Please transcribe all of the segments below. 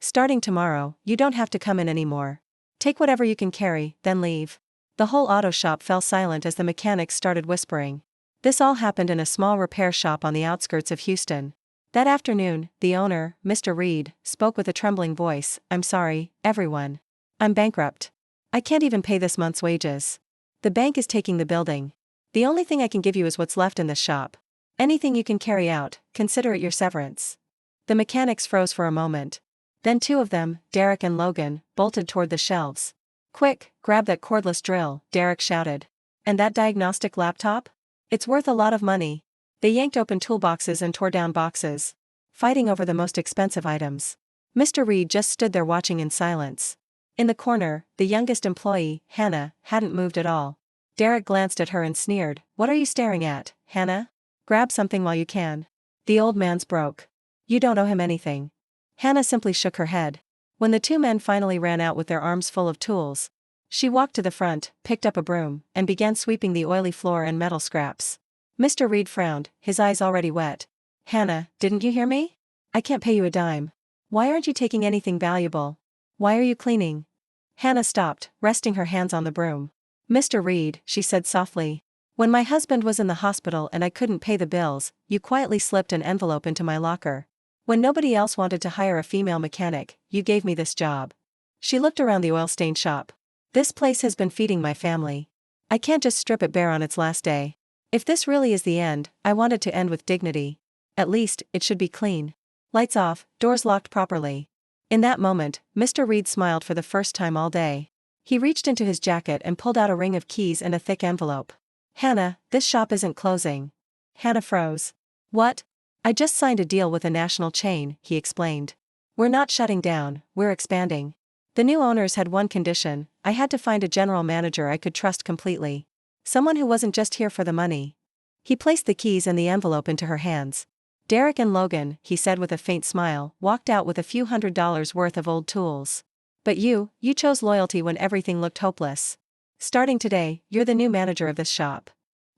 Starting tomorrow, you don't have to come in anymore. Take whatever you can carry, then leave. The whole auto shop fell silent as the mechanics started whispering. This all happened in a small repair shop on the outskirts of Houston. That afternoon, the owner, Mr. Reed, spoke with a trembling voice. I'm sorry, everyone. I'm bankrupt. I can't even pay this month's wages. The bank is taking the building. The only thing I can give you is what's left in this shop. Anything you can carry out, consider it your severance. The mechanics froze for a moment. Then two of them, Derek and Logan, bolted toward the shelves. Quick, grab that cordless drill, Derek shouted. And that diagnostic laptop? It's worth a lot of money. They yanked open toolboxes and tore down boxes, fighting over the most expensive items. Mr. Reed just stood there watching in silence. In the corner, the youngest employee, Hannah, hadn't moved at all. Derek glanced at her and sneered. What are you staring at, Hannah? Grab something while you can. The old man's broke. You don't owe him anything. Hannah simply shook her head. When the two men finally ran out with their arms full of tools, she walked to the front, picked up a broom, and began sweeping the oily floor and metal scraps. Mr. Reed frowned, his eyes already wet. Hannah, didn't you hear me? I can't pay you a dime. Why aren't you taking anything valuable? Why are you cleaning? Hannah stopped, resting her hands on the broom. Mr. Reed, she said softly. When my husband was in the hospital and I couldn't pay the bills, you quietly slipped an envelope into my locker. When nobody else wanted to hire a female mechanic, you gave me this job. She looked around the oil-stained shop. This place has been feeding my family. I can't just strip it bare on its last day. If this really is the end, I want it to end with dignity. At least, it should be clean. Lights off, doors locked properly. In that moment, Mr. Reed smiled for the first time all day. He reached into his jacket and pulled out a ring of keys and a thick envelope. Hannah, this shop isn't closing. Hannah froze. What? I just signed a deal with a national chain, he explained. We're not shutting down, we're expanding. The new owners had one condition. I had to find a general manager I could trust completely. Someone who wasn't just here for the money. He placed the keys and the envelope into her hands. Derek and Logan, he said with a faint smile, walked out with a few $100s worth of old tools. But you chose loyalty when everything looked hopeless. Starting today, you're the new manager of this shop.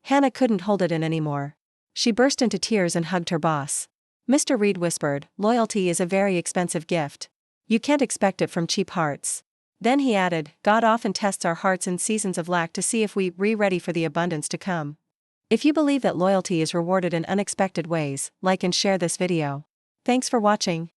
Hannah couldn't hold it in anymore. She burst into tears and hugged her boss. Mr. Reed whispered, loyalty is a very expensive gift. You can't expect it from cheap hearts. Then he added, God often tests our hearts in seasons of lack to see if we're ready for the abundance to come. If you believe that loyalty is rewarded in unexpected ways, like and share this video. Thanks for watching.